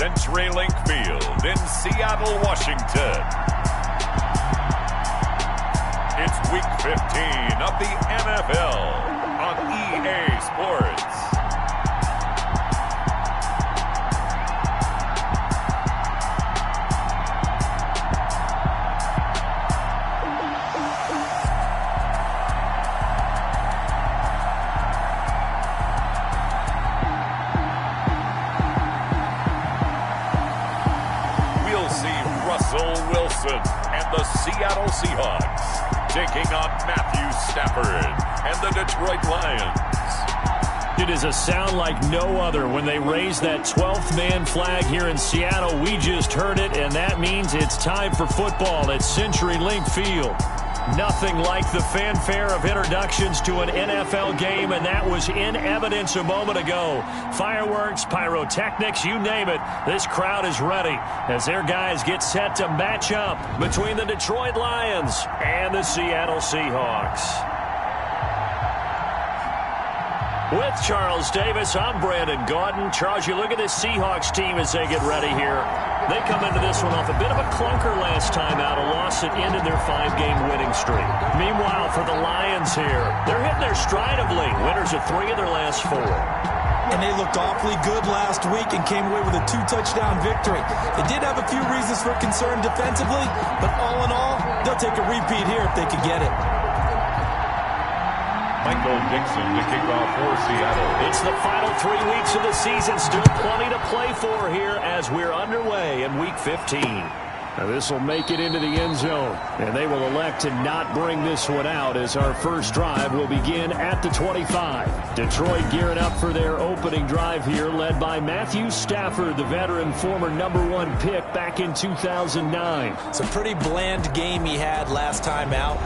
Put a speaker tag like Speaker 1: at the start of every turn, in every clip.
Speaker 1: CenturyLink Field in Seattle, Washington. It's Week 15 of the NFL on EA Sports. Wilson and the Seattle Seahawks taking on Matthew Stafford and the Detroit Lions.
Speaker 2: It is a sound like no other when they raise that 12th man flag here in Seattle. We just heard it, and that means it's time for football at CenturyLink Field. Nothing like the fanfare of introductions to an NFL game, and that was in evidence a moment ago. Fireworks, pyrotechnics, you name it. This crowd is ready as their guys get set to match up between the Detroit Lions and the Seattle Seahawks. With Charles Davis, I'm Brandon Gaudin. Charles, you look at this Seahawks team as they get ready here. They come into this one off a bit of a clunker last time out, a loss that ended their 5-game winning streak. Meanwhile, for the Lions here, they're hitting their stride of late. Winners of 3 of their last 4.
Speaker 3: And they looked awfully good last week and came away with a 2-touchdown victory. They did have a few reasons for concern defensively, but all in all, they'll take a repeat here if they could get it.
Speaker 1: Michael Dixon to kick off for Seattle.
Speaker 2: It's the final 3 weeks of the season. Still plenty to play for here as we're underway in Week 15. Now this will make it into the end zone, and they will elect to not bring this one out as our first drive will begin at the 25. Detroit gearing up for their opening drive here, led by Matthew Stafford, the veteran former #1 pick back in 2009.
Speaker 3: It's a pretty bland game he had last time out.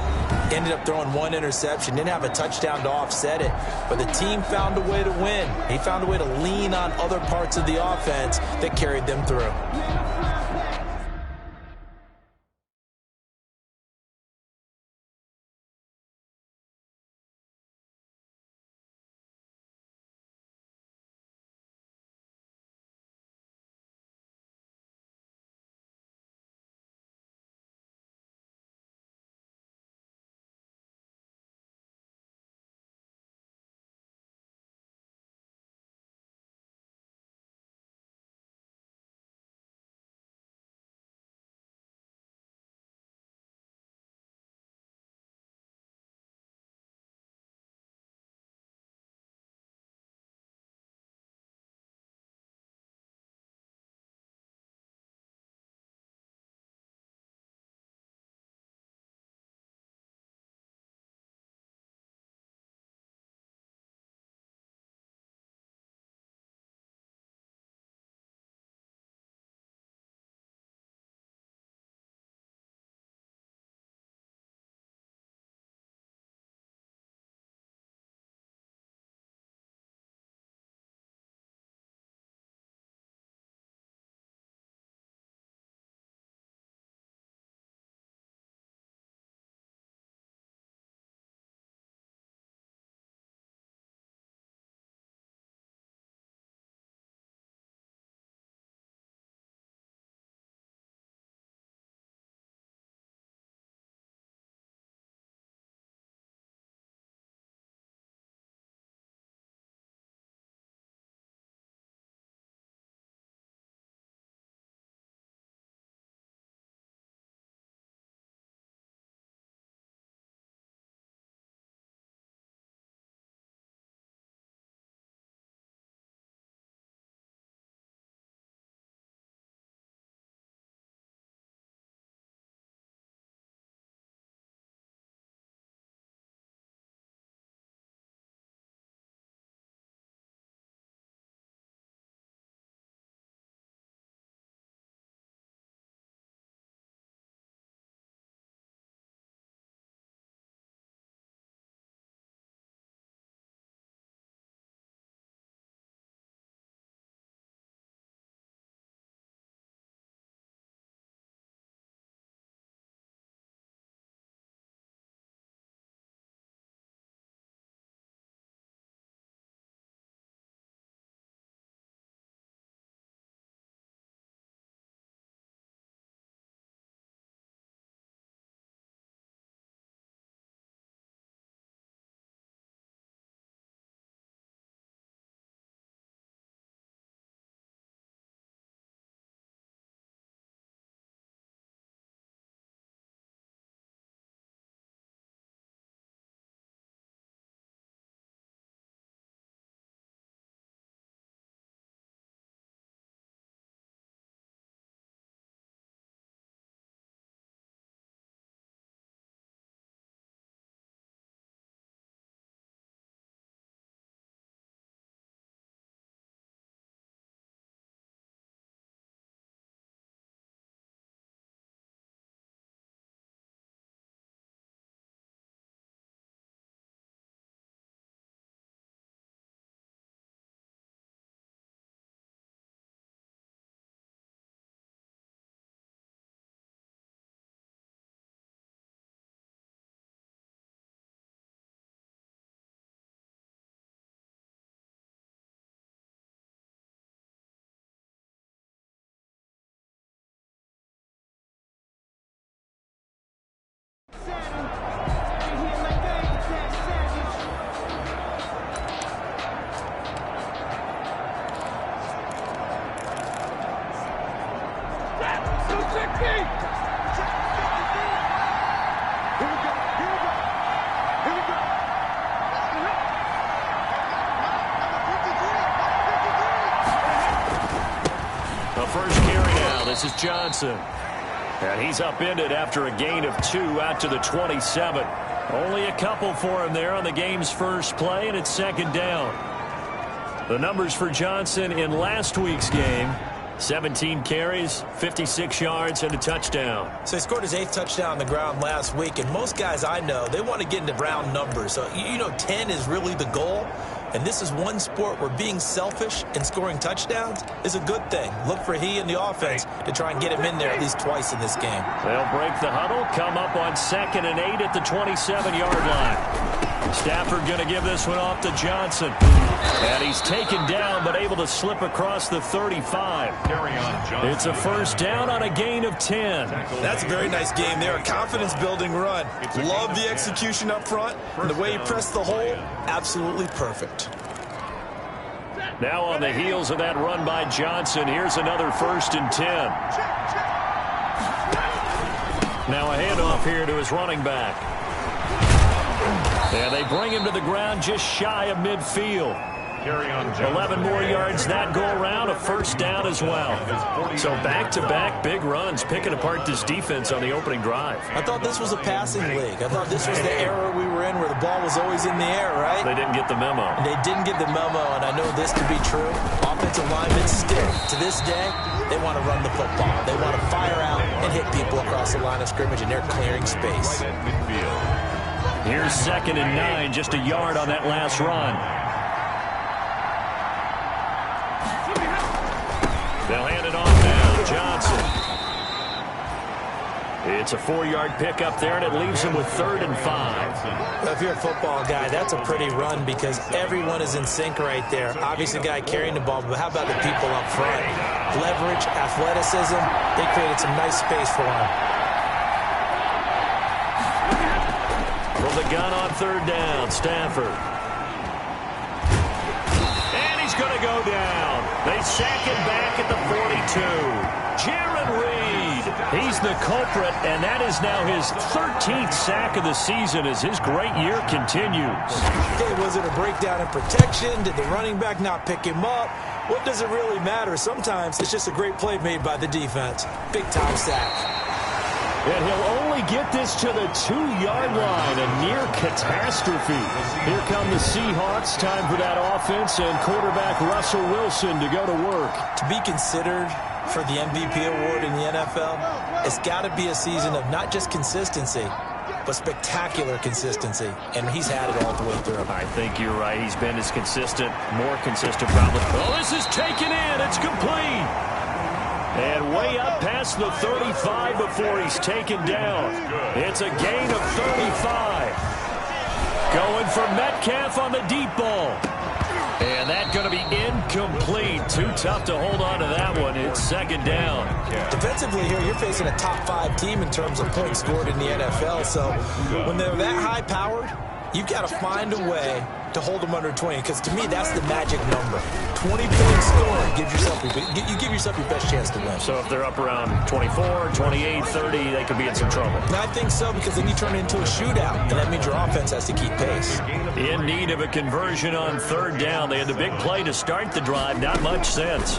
Speaker 3: Ended up throwing 1 interception, didn't have a touchdown to offset it, but the team found a way to win. He found a way to lean on other parts of the offense that carried them through.
Speaker 2: This is Johnson. And he's upended after a gain of 2 out to the 27. Only a couple for him there on the game's first play, and it's second down. The numbers for Johnson in last week's game: 17 carries, 56 yards, and a touchdown.
Speaker 3: So he scored his 8th touchdown on the ground last week, and most guys I know, they want to get into round numbers. So, 10 is really the goal. And this is one sport where being selfish and scoring touchdowns is a good thing. Look for he and the offense to try and get him in there at least twice in this game.
Speaker 2: They'll break the huddle, come up on 2nd and 8 at the 27-yard line. Stafford going to give this one off to Johnson. And he's taken down but able to slip across the 35. It's a first down on a gain of 10.
Speaker 3: That's a very nice game there. A confidence-building run. Love the execution up front. And the way he pressed the hole, absolutely perfect.
Speaker 2: Now on the heels of that run by Johnson, here's another 1st and 10. Now a handoff here to his running back. And they bring him to the ground just shy of midfield. 11 more yards that go around, a first down as well. So back-to-back big runs, picking apart this defense on the opening drive.
Speaker 3: I thought this was a passing league. I thought this was the era we were in where the ball was always in the air, right?
Speaker 2: They didn't get the memo.
Speaker 3: And they didn't get the memo, and I know this to be true. Offensive linemen still, to this day, they want to run the football. They want to fire out and hit people across the line of scrimmage, and they're clearing space.
Speaker 2: Here's 2nd and 9, just a yard on that last run. They'll hand it off now to Johnson. It's a 4-yard pickup there, and it leaves him with 3rd and 5.
Speaker 3: Well, if you're a football guy, that's a pretty run because everyone is in sync right there. Obviously, the guy carrying the ball, but how about the people up front? Leverage, athleticism, they created some nice space for him.
Speaker 2: From the gun on 3rd down, Stafford. And he's going to go down. They sack him back at the 42. Jaron Reed, he's the culprit, and that is now his 13th sack of the season as his great year continues.
Speaker 3: Okay, was it a breakdown in protection? Did the running back not pick him up? What does it really matter? Sometimes it's just a great play made by the defense. Big-time sack.
Speaker 2: And he'll only get this to the 2-yard line, a near catastrophe. Here come the Seahawks. Time for that offense and quarterback Russell Wilson to go to work.
Speaker 3: To be considered for the MVP award in the NFL, it's got to be a season of not just consistency, but spectacular consistency. And he's had it all the way through.
Speaker 2: I think you're right. He's been as consistent, more consistent probably. Oh, this is taken in. It's complete. And way up past the 35 before he's taken down. It's a gain of 35. Going for Metcalf on the deep ball. And that's going to be incomplete. Too tough to hold on to that one. It's 2nd down.
Speaker 3: Defensively here, you're facing a top-5 team in terms of points scored in the NFL. So when they're that high-powered, you've got to find a way to hold them under 20, because to me, that's the magic number. 20 points scored, you give yourself your best chance to win.
Speaker 2: So if they're up around 24, 28, 30, they could be in some trouble.
Speaker 3: And I think so, because then you turn it into a shootout, and that means your offense has to keep pace.
Speaker 2: In need of a conversion on 3rd down. They had the big play to start the drive. Not much sense.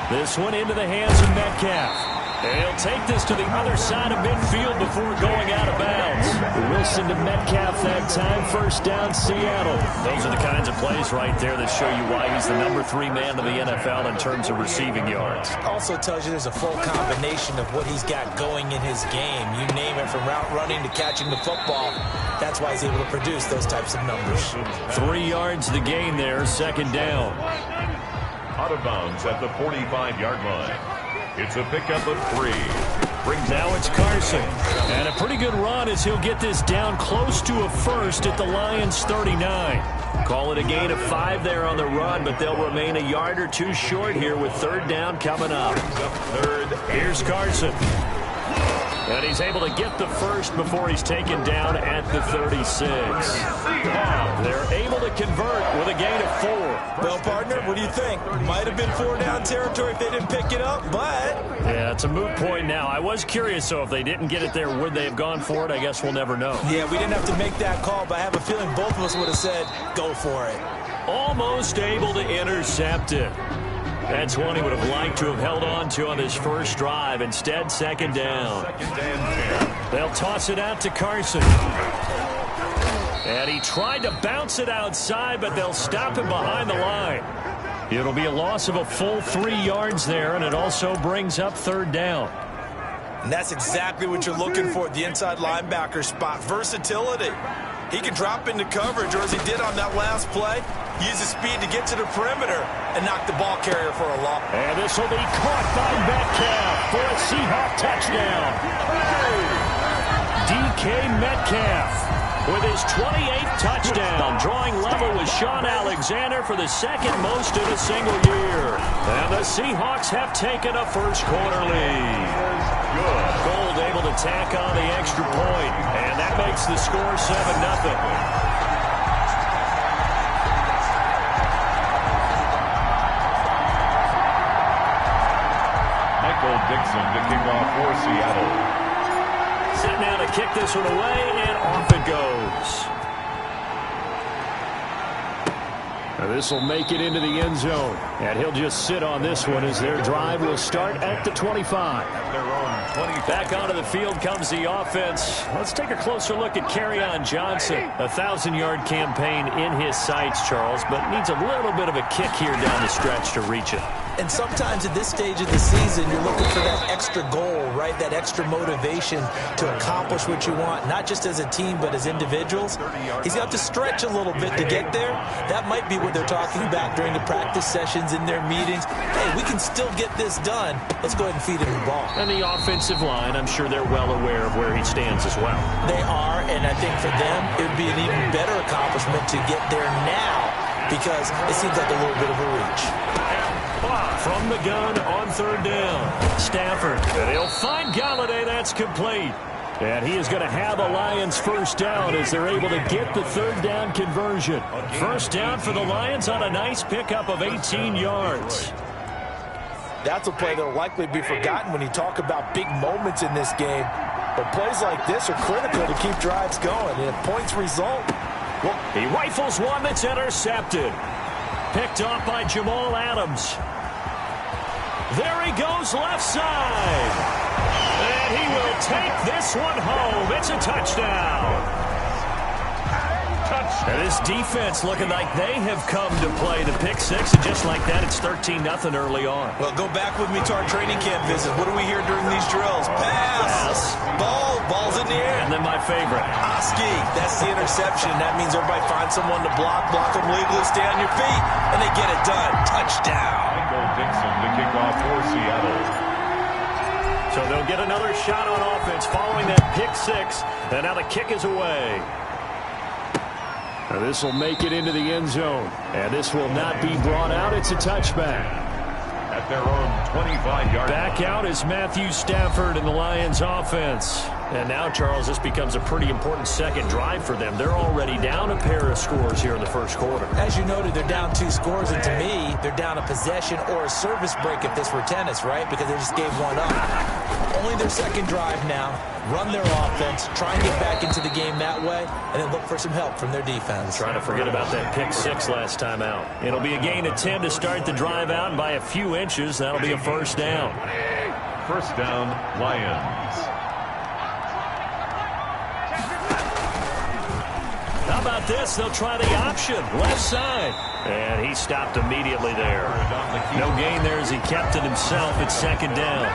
Speaker 2: This one into the hands of Metcalf. And he'll take this to the other side of midfield before going out of bounds. Wilson to Metcalf that time. First down, Seattle. Those are the kinds of plays right there that show you why he's the number 3 man in the NFL in terms of receiving yards.
Speaker 3: Also tells you there's a full combination of what he's got going in his game. You name it, from route running to catching the football. That's why he's able to produce those types of numbers.
Speaker 2: 3 yards the gain there, 2nd down.
Speaker 1: Out of bounds at the 45-yard line. It's a pickup of 3.
Speaker 2: Now it's Carson. And a pretty good run as he'll get this down close to a first at the Lions' 39. Call it a gain of 5 there on the run, but they'll remain a yard or 2 short here with 3rd down coming up. Here's Carson. And he's able to get the first before he's taken down at the 36. They're able to convert with a gain of 4.
Speaker 3: Well, partner, what do you think? Might have been 4-down territory if they didn't pick it up, but...
Speaker 2: Yeah, it's a moot point now. I was curious, so if they didn't get it there, would they have gone for it? I guess we'll never know.
Speaker 3: Yeah, we didn't have to make that call, but I have a feeling both of us would have said, go for it.
Speaker 2: Almost able to intercept it. That's one he would have liked to have held on to on this first drive. Instead, second down. They'll toss it out to Carson. And he tried to bounce it outside, but they'll stop him behind the line. It'll be a loss of a full 3 yards there, and it also brings up third down.
Speaker 3: And that's exactly what you're looking for at the inside linebacker spot. Versatility. He can drop into coverage, or as he did on that last play, use his speed to get to the perimeter and knock the ball carrier for a loss.
Speaker 2: And this will be caught by Metcalf for a Seahawk touchdown. DK Metcalf with his 28th touchdown, drawing level with Sean Alexander for the second most in a single year. And the Seahawks have taken a first quarter lead. Gold able to tack on the extra point, and that makes the score 7-0.
Speaker 1: Dixon to kick off for Seattle.
Speaker 2: Set now to kick this one away, and off it goes. Now this will make it into the end zone, and he'll just sit on this one as their drive will start at the 25. Back onto the field comes the offense. Let's take a closer look at Kerryon Johnson. A 1,000-yard campaign in his sights, Charles, but needs a little bit of a kick here down the stretch to reach it.
Speaker 3: And sometimes at this stage of the season, you're looking for that extra goal, right? That extra motivation to accomplish what you want, not just as a team, but as individuals. He's got to stretch a little bit to get there. That might be what they're talking about during the practice sessions in their meetings. Hey, we can still get this done. Let's go ahead and feed him the ball.
Speaker 2: And the offensive line, I'm sure they're well aware of where he stands as well.
Speaker 3: They are, and I think for them, it would be an even better accomplishment to get there now because it seems like a little bit of a reach.
Speaker 2: From the gun on third down. Stafford. And he'll find Galladay. That's complete. And he is going to have a Lions first down as they're able to get the third down conversion. First down for the Lions on a nice pickup of 18 yards.
Speaker 3: That's a play that will likely be forgotten when you talk about big moments in this game. But plays like this are critical to keep drives going. And if points result,
Speaker 2: well, he rifles one that's intercepted. Picked off by Jamal Adams. There he goes left side. And he will take this one home. It's a touchdown. And this defense looking like they have come to play the pick six. And just like that, it's 13-0 early on.
Speaker 3: Well, go back with me to our training camp visit. What do we hear during these drills? Pass. Ball's in the air.
Speaker 2: And then my favorite.
Speaker 3: Oski. That's the interception. That means everybody finds someone to block them legally, stay on your feet, and they get it done. Touchdown.
Speaker 1: Dixon to kick off for Seattle.
Speaker 2: So they'll get another shot on offense following that pick six. And now the kick is away. Now this will make it into the end zone. And this will not be brought out. It's a touchback.
Speaker 1: At their own 25-yard.
Speaker 2: Back out is Matthew Stafford in the Lions offense. And now, Charles, this becomes a pretty important second drive for them. They're already down a pair of scores here in the first quarter.
Speaker 3: As you noted, they're down 2 scores, and to me, they're down a possession or a service break if this were tennis, right? Because they just gave one up. Only their second drive now. Run their offense, try and get back into the game that way, and then look for some help from their defense.
Speaker 2: Trying to forget about that pick six last time out. It'll be a gain of 10 to start the drive out, and by a few inches, that'll be a first down.
Speaker 1: First down, Lions.
Speaker 2: How about this? They'll try the option. Left side. And he stopped immediately there. No gain there as he kept it himself at second down.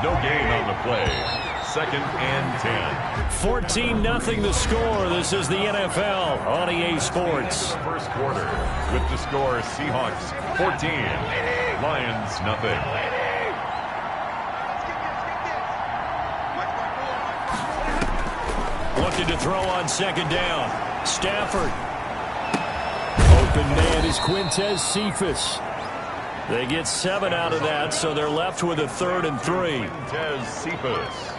Speaker 1: No gain on the play. Second and 10.
Speaker 2: 14-0 the score. This is the NFL on EA Sports.
Speaker 1: First quarter with the score Seahawks 14, Lions nothing.
Speaker 2: Looking to throw on second down. Stafford. Open man is Quintez Cephas. They get 7 out of that, so they're left with a 3rd and 3.
Speaker 1: Quintez Cephas.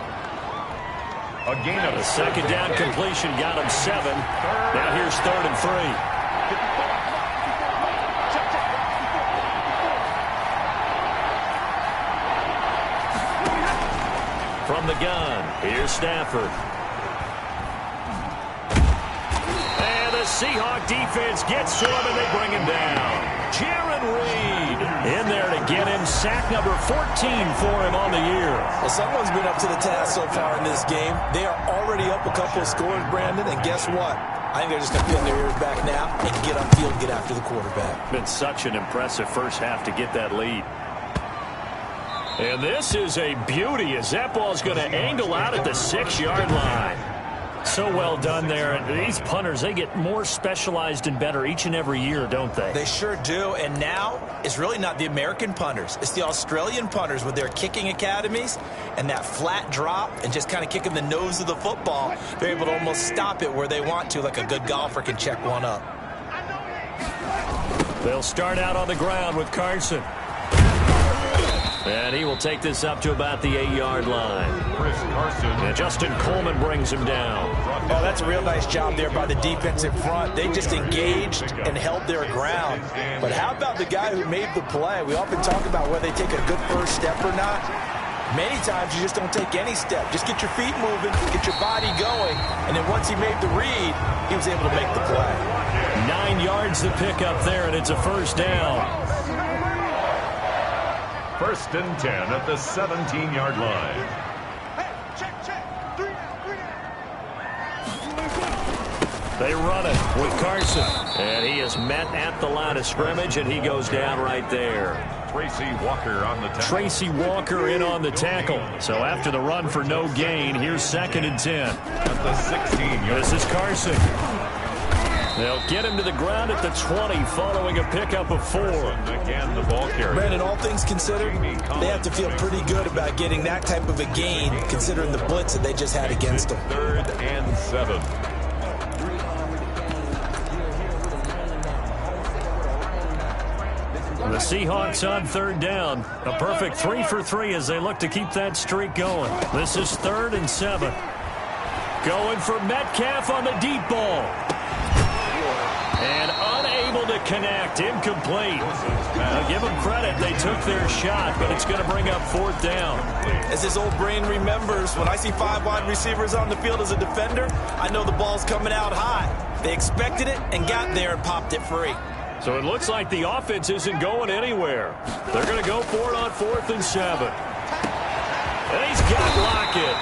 Speaker 1: A gain of
Speaker 2: a second down completion got him 7. Now here's 3rd and 3. From the gun, here's Stafford. And the Seahawk defense gets to him, and they bring him down. Jaron Reed in there to get him. Sack number 14 for him on the year.
Speaker 3: Well, someone's been up to the task so far in this game. They are already up a couple of scores, Brandon, and guess what? I think they're just going to pin their ears back now and get upfield and get after the quarterback.
Speaker 2: Been such an impressive first half to get that lead. And this is a beauty as that ball's going to angle out at the 6-yard line. So well done there. And these punters, they get more specialized and better each and every year, don't they?
Speaker 3: They sure do. And now it's really not the American punters. It's the Australian punters with their kicking academies and that flat drop and just kind of kicking the nose of the football. They're able to almost stop it where they want to, like a good golfer can check one up.
Speaker 2: They'll start out on the ground with Carson. And he will take this up to about the 8-yard line. And Justin Coleman brings him down.
Speaker 3: Oh, that's a real nice job there by the defense in front. They just engaged and held their ground. But how about the guy who made the play? We often talk about whether they take a good first step or not. Many times you just don't take any step. Just get your feet moving, get your body going, and then once he made the read, he was able to make the play.
Speaker 2: 9 yards to pick up there, and it's a first down.
Speaker 1: 1st and 10 at the 17-yard line.
Speaker 2: They run it with Carson. And he is met at the line of scrimmage, and he goes down right there.
Speaker 1: Tracy Walker on the tackle.
Speaker 2: Tracy Walker in on the tackle. So after the run for no gain, here's 2nd and 10.
Speaker 1: At the 16-yard.
Speaker 2: This is Carson. They'll get him to the ground at the 20 following a pickup of 4.
Speaker 1: Again, the ball carrier.
Speaker 3: Brandon, all things considered, they have to feel pretty good about getting that type of a gain considering the blitz that they just had against them.
Speaker 1: 3rd and 7.
Speaker 2: The Seahawks on 3rd down. A perfect 3 for 3 as they look to keep that streak going. This is 3rd and 7. Going for Metcalf on the deep ball. And unable to connect. Incomplete. Now give them credit. They took their shot, but it's going to bring up 4th down.
Speaker 3: As his old brain remembers, when I see 5 wide receivers on the field as a defender, I know the ball's coming out high. They expected it and got there and popped it free.
Speaker 2: So it looks like the offense isn't going anywhere. They're going to go for it on 4th and 7. And he's got Lockett.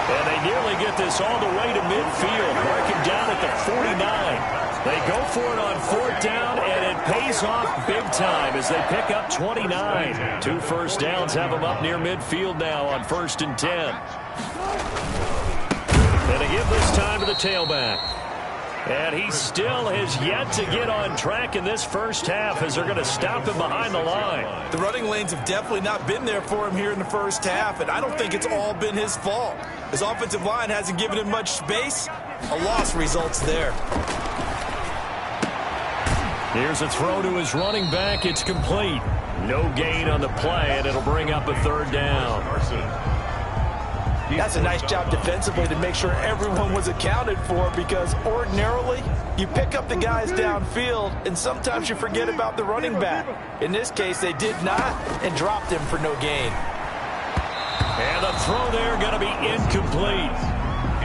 Speaker 2: And they nearly get this all the way to midfield. Marking down at the 49. They go for it on 4th down, and it pays off big time as they pick up 29. 2 first downs have them up near midfield now on 1st and 10. And they give this time to the tailback. And he still has yet to get on track in this first half as they're going to stop him behind the line.
Speaker 3: The running lanes have definitely not been there for him here in the first half, and I don't think it's all been his fault. His offensive line hasn't given him much space. A loss results there.
Speaker 2: Here's a throw to his running back. It's complete. No gain on the play, and it'll bring up a 3rd down.
Speaker 3: That's a nice job defensively to make sure everyone was accounted for, because ordinarily you pick up the guys downfield and sometimes you forget about the running back. In this case, they did not and dropped him for no gain.
Speaker 2: And the throw there going to be incomplete.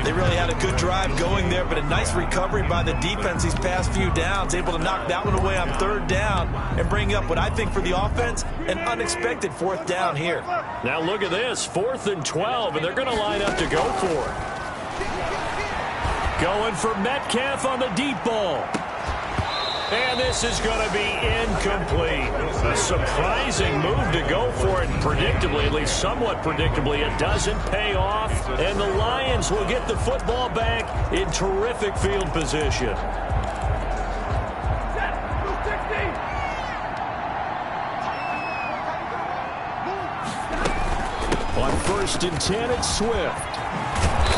Speaker 3: They really had a good drive going there, but a nice recovery by the defense these past few downs, able to knock that one away on 3rd down and bring up what I think for the offense, an unexpected 4th down here.
Speaker 2: Now look at this, 4th and 12, and they're going to line up to go for it. Going for Metcalf on the deep ball. And this is going to be incomplete. A surprising move to go for it, and predictably, at least somewhat predictably, it doesn't pay off. And the Lions will get the football back in terrific field position. On 1st and 10, it's Swift.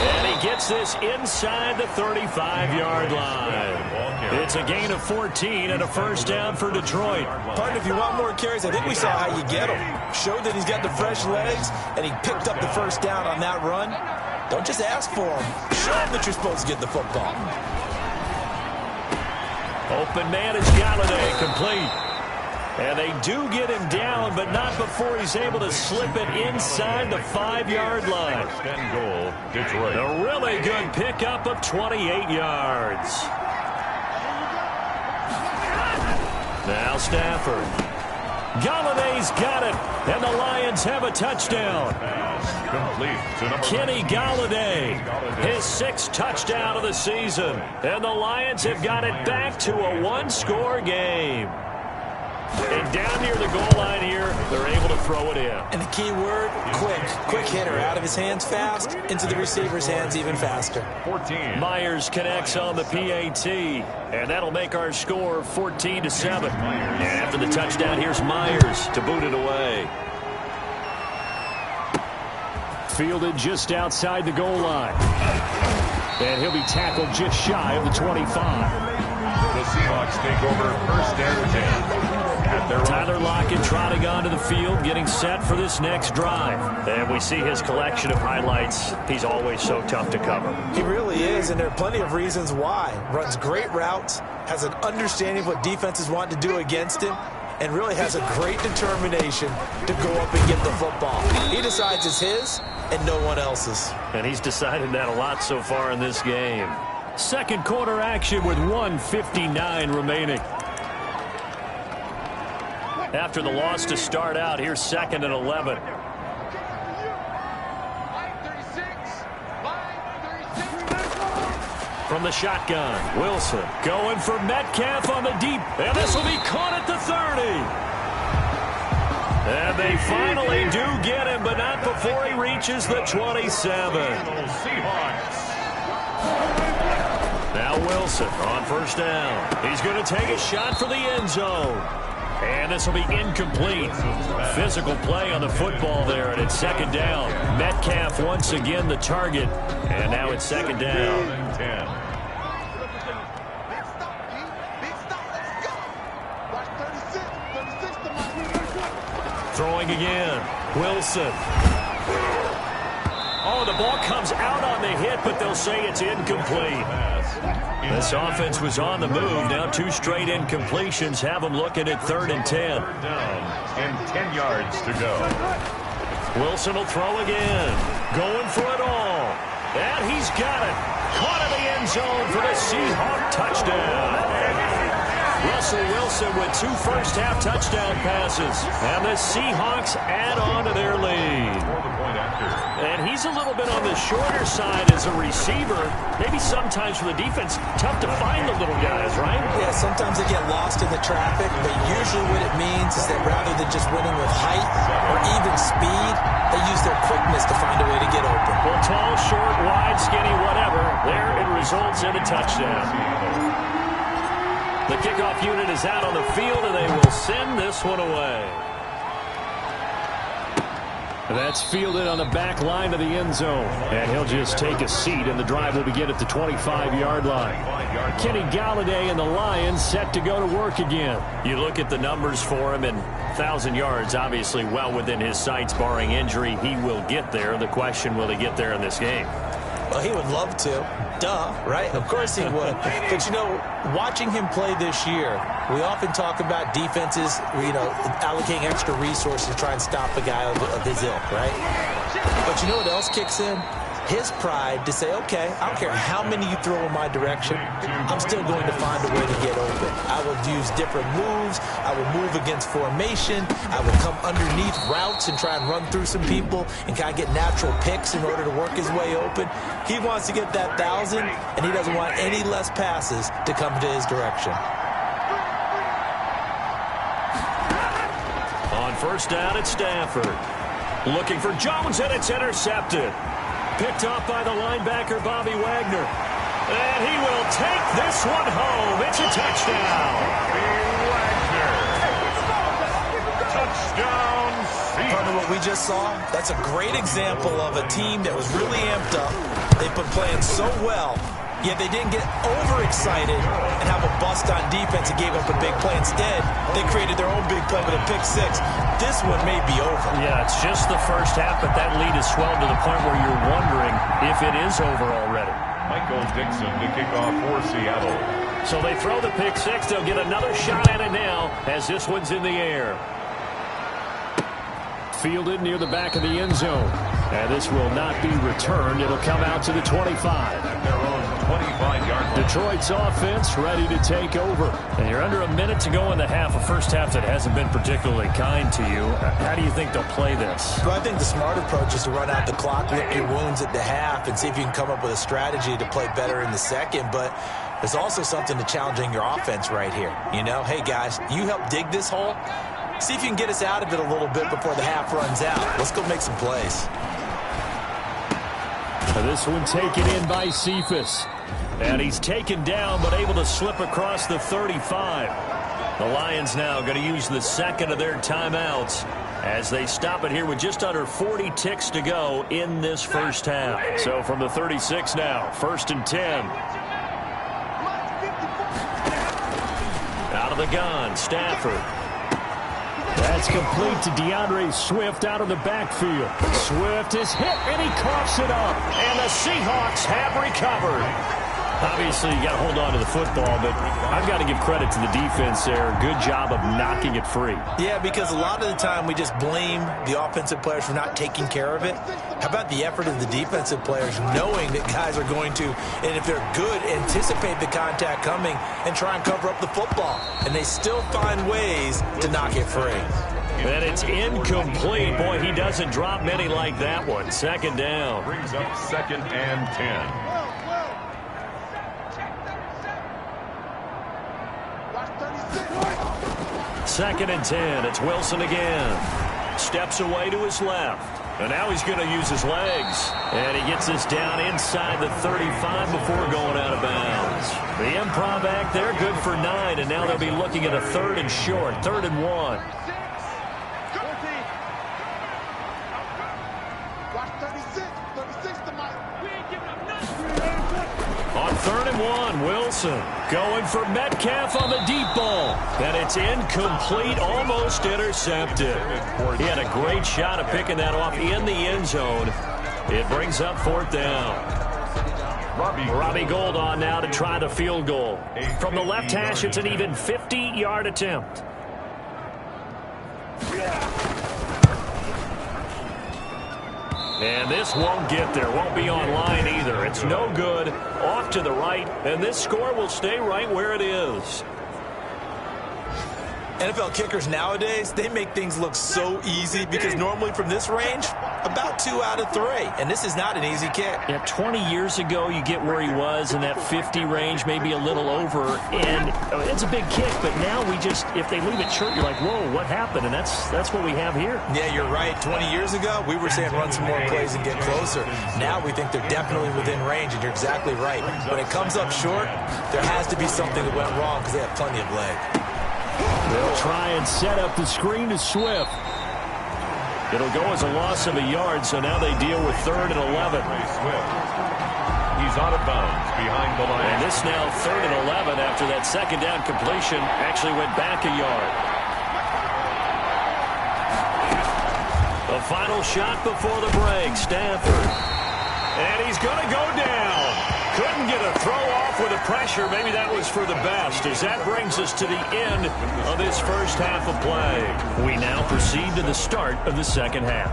Speaker 2: And he gets this inside the 35-yard line. It's a gain of 14 and a first down for Detroit.
Speaker 3: Partner, if you want more carries, I think we saw how you get him. Showed that he's got the fresh legs, and he picked up the first down on that run. Don't just ask for him. Show him that you're supposed to get the football.
Speaker 2: Open man is Galladay, complete. And they do get him down, but not before he's able to slip it inside the 5-yard line.
Speaker 1: And goal, Detroit.
Speaker 2: A really good pickup of 28 yards. Now Stafford. Galladay's got it, and the Lions have a touchdown.
Speaker 1: Complete to number
Speaker 2: Kenny Galladay, his 6th touchdown of the season. And the Lions have got it back to a one-score game. And down near the goal line here, they're able to throw it in.
Speaker 3: And the key word, quick. Quick hitter. Out of his hands fast, into the receiver's hands even faster.
Speaker 1: 14.
Speaker 2: Myers connects on the PAT, and that'll make our score 14-7. And after the touchdown, here's Myers to boot it away. Fielded just outside the goal line. And he'll be tackled just shy of the 25.
Speaker 1: The Seahawks take over first and 10.
Speaker 2: Tyler Lockett trotting onto the field, getting set for this next drive. And we see his collection of highlights. He's always so tough to cover.
Speaker 3: He really is, and there are plenty of reasons why. Runs great routes, has an understanding of what defenses want to do against him, and really has a great determination to go up and get the football. He decides it's his and no one else's.
Speaker 2: And he's decided that a lot so far in this game. Second quarter action with 1:59 remaining. After the loss to start out, here's 2nd and 11. From the shotgun, Wilson going for Metcalf on the deep, and this will be caught at the 30. And they finally do get him, but not before he reaches the 27. Now Wilson on first down. He's going to take a shot for the end zone. And this will be incomplete. Physical play on the football there, and it's 2nd down. Metcalf once again the target, and now it's 2nd down.
Speaker 1: 10.
Speaker 2: Throwing again. Wilson. Oh, the ball comes out on the hit, but they'll say it's incomplete. This offense was on the move. Now 2 straight incompletions have them looking at 3rd and 10.
Speaker 1: Down and 10 yards to go.
Speaker 2: Wilson will throw again. Going for it all. And he's got it. Caught in the end zone for the Seahawk touchdown. Russell Wilson with 2 first-half touchdown passes. And the Seahawks add on to their lead. And he's a little bit on the shorter side as a receiver. Maybe sometimes for the defense, tough to find the little guys, right?
Speaker 3: Yeah, sometimes they get lost in the traffic, but usually what it means is that rather than just winning with height or even speed, they use their quickness to find a way to get open.
Speaker 2: Well, tall, short, wide, skinny, whatever. There it results in a touchdown. The kickoff unit is out on the field, and they will send this one away. That's fielded on the back line of the end zone. And he'll just take a seat, and the drive will begin at the 25-yard line. Kenny Galladay and the Lions set to go to work again. You look at the numbers for him, and 1,000 yards obviously well within his sights, barring injury. He will get there. The question, will he get there in this game?
Speaker 3: Well, he would love to. Duh, right? Of course he would. But, you know, watching him play this year, we often talk about defenses, allocating extra resources to try and stop a guy of his ilk, right? But you know what else kicks in? His pride to say, okay, I don't care how many you throw in my direction, I'm still going to find a way to get open. I will use different moves. I will move against formation. I will come underneath routes and try and run through some people and kind of get natural picks in order to work his way open. He wants to get that 1,000, and he doesn't want any less passes to come to his direction.
Speaker 2: On first down, it's Stafford. Looking for Jones, and it's intercepted. Picked off by the linebacker, Bobby Wagner. And he will take this one home. It's a touchdown.
Speaker 1: Wagner. Touchdown.
Speaker 3: Part of what we just saw, that's a great example of a team that was really amped up. They've been playing so well, yet they didn't get overexcited and have a bust on defense and gave up a big play. Instead, they created their own big play with a pick 6. This one may be over.
Speaker 2: Yeah, it's just the first half, but that lead has swelled to the point where you're wondering if it is over already.
Speaker 1: Michael Dixon to kick off for Seattle.
Speaker 2: So they throw the pick 6. They'll get another shot at it now as this one's in the air. Fielded near the back of the end zone. And this will not be returned. It'll come out to the 25.
Speaker 1: At their own 25-yard line.
Speaker 2: Detroit's offense ready to take over. And you're under a minute to go in the half, a first half that hasn't been particularly kind to you. How do you think they'll play this?
Speaker 3: Well, I think the smart approach is to run out the clock, lick your wounds at the half, and see if you can come up with a strategy to play better in the second. But there's also something to challenging your offense right here. You know, hey, guys, you help dig this hole. See if you can get us out of it a little bit before the half runs out. Let's go make some plays.
Speaker 2: This one taken in by Cephas. And he's taken down but able to slip across the 35. The Lions now going to use the second of their timeouts as they stop it here with just under 40 ticks to go in this first half. So from the 36 now, 1st and 10. Out of the gun, Stafford. That's complete to DeAndre Swift out of the backfield. Swift is hit, and he coughs it up. And the Seahawks have recovered. Obviously, you got to hold on to the football, but I've got to give credit to the defense there. Good job of knocking it free.
Speaker 3: Yeah, because a lot of the time we just blame the offensive players for not taking care of it. How about the effort of the defensive players knowing that guys are going to, and if they're good, anticipate the contact coming and try and cover up the football. And they still find ways to knock it free.
Speaker 2: And it's incomplete. Boy, he doesn't drop many like that one. 2nd down.
Speaker 1: Brings up 2nd and 10.
Speaker 2: 2nd and 10. It's Wilson again. Steps away to his left. And now he's going to use his legs. And he gets us down inside the 35 before going out of bounds. The improv act there, good for 9. And now they'll be looking at a 3rd and short. 3rd and 1. On 3rd and 1, Wilson going for Metcalf on the deep ball. And it's incomplete, almost intercepted. He had a great shot at picking that off in the end zone. It brings up 4th down. Robbie Gould on now to try the field goal. From the left hash, it's an even 50-yard attempt. And this won't get there. Won't be online either. It's no good. Off to the right. And this score will stay right where it is.
Speaker 3: NFL kickers nowadays, they make things look so easy because normally from this range, about 2 out of 3. And this is not an easy kick.
Speaker 2: Yeah, 20 years ago, you get where he was in that 50 range, maybe a little over. And it's a big kick, but now we just, if they leave it short, you're like, whoa, what happened? And that's what we have here.
Speaker 3: Yeah, you're right. 20 years ago, we were saying run some more plays and get closer. Now we think they're definitely within range, and you're exactly right. When it comes up short, there has to be something that went wrong because they have plenty of leg.
Speaker 2: They'll try and set up the screen to Swift. It'll go as a loss of a yard, so now they deal with 3rd and 11.
Speaker 1: He's out of bounds behind the line.
Speaker 2: And this now 3rd and 11 after that 2nd down completion actually went back a yard. The final shot before the break, Stafford. And he's going to go down. Couldn't get a throw off with the pressure. Maybe that was for the best, as that brings us to the end of this first half of play. We now proceed to the start of the second half.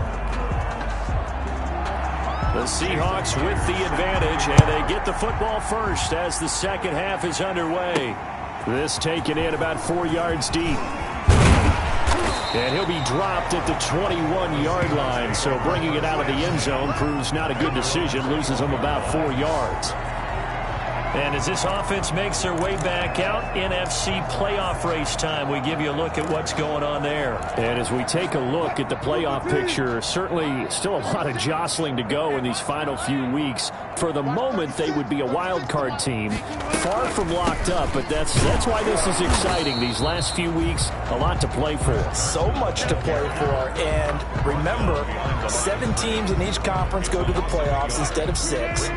Speaker 2: The Seahawks with the advantage, and they get the football first as the second half is underway. This taken in about 4 yards deep. And he'll be dropped at the 21-yard line, so bringing it out of the end zone proves not a good decision, loses him about 4 yards. And as this offense makes their way back out, NFC playoff race time, we give you a look at what's going on there. And as we take a look at the playoff picture, certainly still a lot of jostling to go in these final few weeks. For the moment, they would be a wild card team, far from locked up, but that's why this is exciting. These last few weeks, a lot to play for.
Speaker 3: So much to play for, and remember, 7 teams in each conference go to the playoffs instead of 6.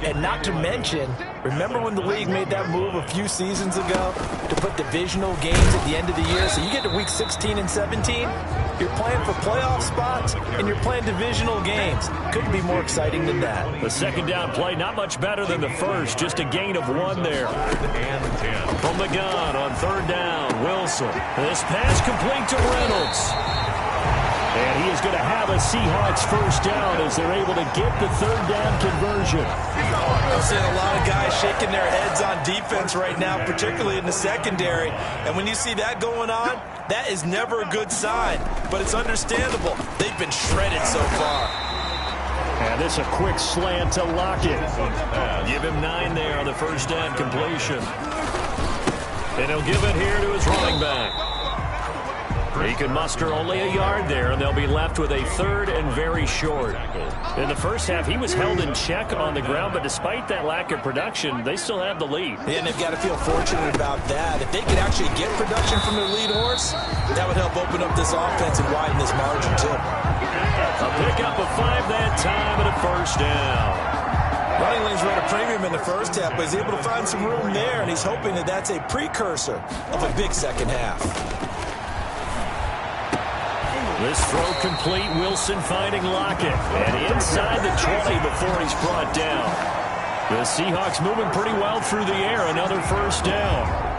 Speaker 3: And not to mention, remember when the league made that move a few seasons ago to put divisional games at the end of the year? So you get to week 16 and 17, you're playing for playoff spots, and you're playing divisional games. Couldn't be more exciting than that.
Speaker 2: The second down play, not much better than the first, just a gain of 1 there. From the gun on 3rd down, Wilson. This pass complete to Reynolds. And he is going to have a Seahawks first down as they're able to get the third down conversion.
Speaker 3: I'm seeing a lot of guys shaking their heads on defense right now, particularly in the secondary. And when you see that going on, that is never a good sign. But it's understandable. They've been shredded so far.
Speaker 2: And this a quick slant to Lockett. Give him 9 there on the first down completion. And he'll give it here to his running back. He can muster only a yard there, and they'll be left with a third and very short. In the first half, he was held in check on the ground, but despite that lack of production, they still have the lead.
Speaker 3: Yeah, and they've got to feel fortunate about that. If they could actually get production from their lead horse, that would help open up this offense and widen this margin, too.
Speaker 2: A pickup of 5 that time and a first down.
Speaker 3: Running lanes rode a premium in the first half, but he's able to find some room there, and he's hoping that that's a precursor of a big second half.
Speaker 2: This throw complete, Wilson finding Lockett. And inside the 20 before he's brought down. The Seahawks moving pretty well through the air. Another first down.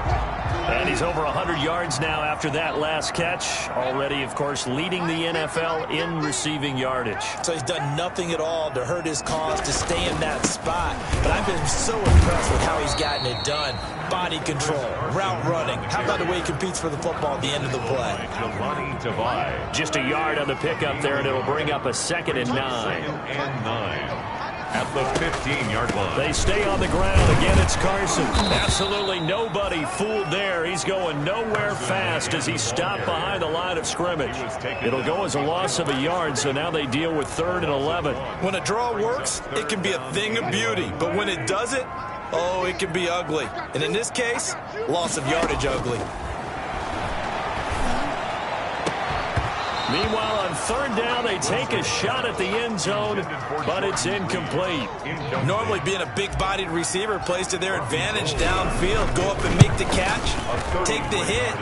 Speaker 2: And he's over 100 yards now after that last catch. Already, of course, leading the NFL in receiving yardage.
Speaker 3: So he's done nothing at all to hurt his cause, to stay in that spot. But I've been so impressed with how he's gotten it done. Body control, route running. How about the way he competes for the football at the end of the play?
Speaker 2: Just a yard on the pickup there, and it'll bring up a 2nd and 9.
Speaker 1: At the 15-yard line.
Speaker 2: They stay on the ground. Again, it's Carson. Absolutely nobody fooled there. He's going nowhere fast as he's stopped behind the line of scrimmage. It'll go as a loss of a yard, so now they deal with 3rd and 11.
Speaker 3: When a draw works, it can be a thing of beauty. But when it doesn't, oh, it can be ugly. And in this case, loss of yardage ugly.
Speaker 2: Meanwhile, on 3rd down, they take a shot at the end zone, but it's incomplete.
Speaker 3: Normally, being a big-bodied receiver plays to their advantage downfield. Go up and make the catch, take the hit,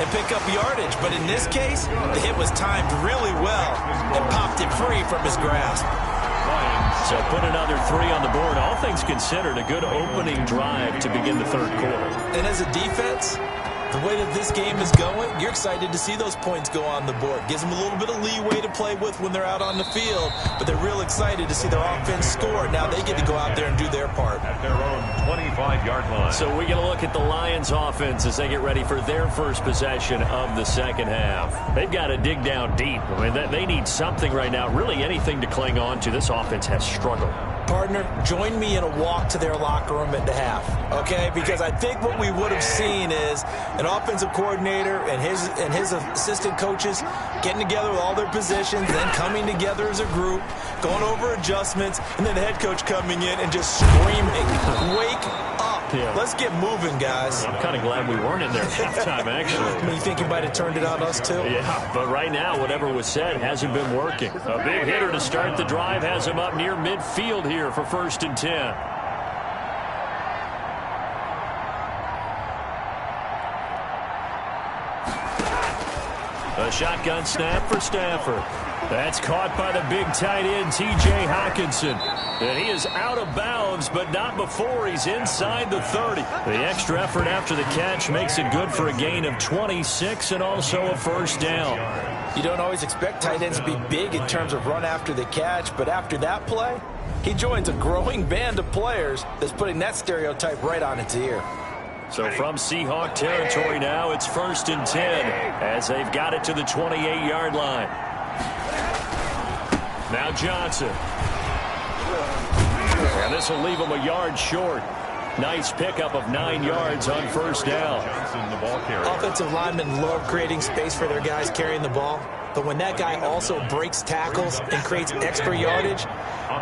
Speaker 3: and pick up yardage. But in this case, the hit was timed really well and popped it free from his grasp.
Speaker 2: So put another 3 on the board. All things considered, a good opening drive to begin the 3rd quarter.
Speaker 3: And as a defense, the way that this game is going, you're excited to see those points go on the board. Gives them a little bit of leeway to play with when they're out on the field, but they're real excited to see their offense score. Now they get to go out there and do their part.
Speaker 1: At their own 25-yard line.
Speaker 2: So we're going to look at the Lions offense as they get ready for their first possession of the second half. They've got to dig down deep. I mean, they need something right now, really anything to cling on to. This offense has struggled.
Speaker 3: Partner, join me in a walk to their locker room at the half, okay? Because I think what we would have seen is an offensive coordinator and his assistant coaches getting together with all their positions, then coming together as a group, going over adjustments, and then the head coach coming in and just screaming, "Wake up. Yeah. Let's get moving, guys."
Speaker 2: I'm kind of glad we weren't in there at halftime, actually.
Speaker 3: I mean, you think he might have turned it on us, too?
Speaker 2: Yeah, but right now, whatever was said hasn't been working. A big hitter to start the drive has him up near midfield here for 1st and 10. A shotgun snap for Stafford. That's caught by the big tight end, T.J. Hawkinson. And he is out of bounds, but not before he's inside the 30. The extra effort after the catch makes it good for a gain of 26 and also a first down.
Speaker 3: You don't always expect tight ends to be big in terms of run after the catch, but after that play, he joins a growing band of players that's putting that stereotype right on its ear.
Speaker 2: So from Seahawk territory now, it's 1st and 10 as they've got it to the 28-yard line. Now Johnson. And this will leave him a yard short. Nice pickup of 9 yards on first down.
Speaker 3: Offensive linemen love creating space for their guys carrying the ball. But when that guy also breaks tackles and creates extra yardage,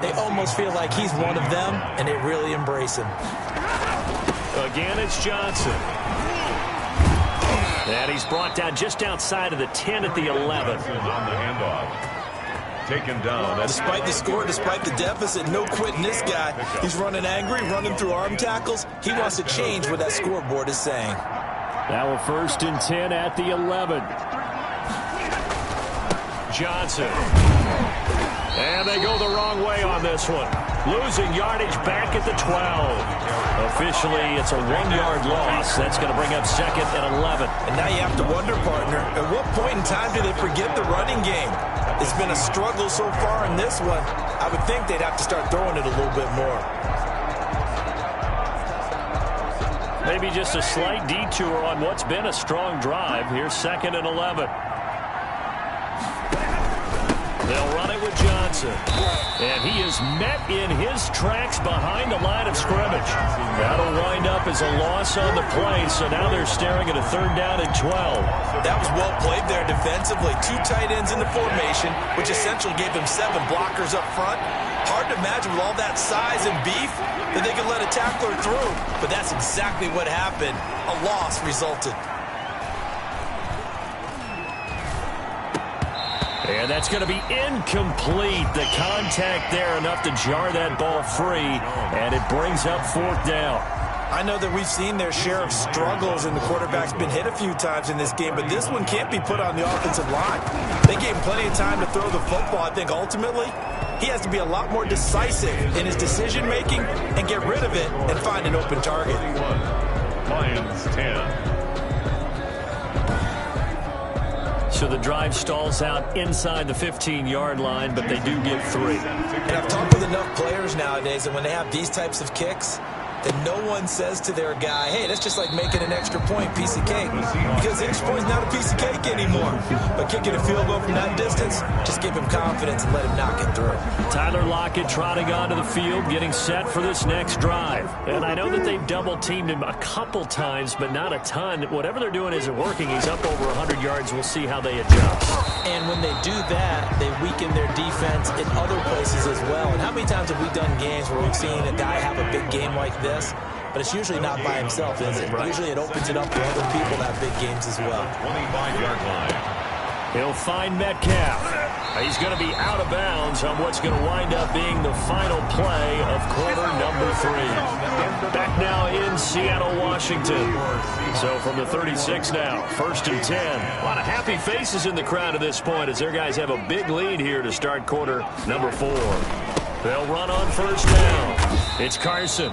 Speaker 3: they almost feel like he's one of them, and they really embrace him.
Speaker 2: Again, it's Johnson. And he's brought down just outside of the 10 at the 11.
Speaker 1: On the handoff. Taken down.
Speaker 3: Despite the score, despite the deficit, no quitting this guy. He's running angry, running through arm tackles. He wants to change what that scoreboard is saying.
Speaker 2: Now a 1st and 10 at the 11. Johnson. And they go the wrong way on this one. Losing yardage back at the 12. Officially, it's a 1-yard loss. That's going to bring up 2nd and 11.
Speaker 3: And now you have to wonder, partner, at what point in time do they forget the running game? It's been a struggle so far in this one. I would think they'd have to start throwing it a little bit more.
Speaker 2: Maybe just a slight detour on what's been a strong drive. Here's 2nd and 11. They'll run it with Johnson. And he is met in his tracks behind the line of scrimmage. That'll wind up as a loss on the play, so now they're staring at a 3rd down and 12.
Speaker 3: That was well played there defensively. 2 tight ends in the formation, which essentially gave them 7 blockers up front. Hard to imagine with all that size and beef that they could let a tackler through. But that's exactly what happened. A loss resulted.
Speaker 2: And that's going to be incomplete. The contact there enough to jar that ball free, and it brings up 4th down.
Speaker 3: I know that we've seen their share of struggles, and the quarterback's been hit a few times in this game, but this one can't be put on the offensive line. They gave him plenty of time to throw the football. I think ultimately he has to be a lot more decisive in his decision-making and get rid of it and find an open target.
Speaker 1: Lions 10.
Speaker 2: So the drive stalls out inside the 15-yard line, but they do get 3.
Speaker 3: And I've talked with enough players nowadays that when they have these types of kicks, then no one says to their guy, hey, that's just like making an extra point piece of cake. Because the extra point's not a piece of cake anymore. But kicking a field goal from that distance, just give him confidence and let him knock it through.
Speaker 2: Tyler Lockett trotting onto the field, getting set for this next drive. And I know that they've double-teamed him a couple times, but not a ton. Whatever they're doing isn't working. He's up over 100 yards. We'll see how they adjust.
Speaker 3: And when they do that, they weaken their defense in other places as well. And how many times have we done games where we've seen a guy have a big game like this? But it's usually not by himself, is it? Usually it opens it up for other people that have big games as well.
Speaker 1: 25-yard line.
Speaker 2: He'll find Metcalf. He's going to be out of bounds on what's going to wind up being the final play of quarter number 3. Back now in Seattle, Washington. So from the 36 now, 1st and 10. A lot of happy faces in the crowd at this point as their guys have a big lead here to start quarter number 4. They'll run on 1st down. It's Carson.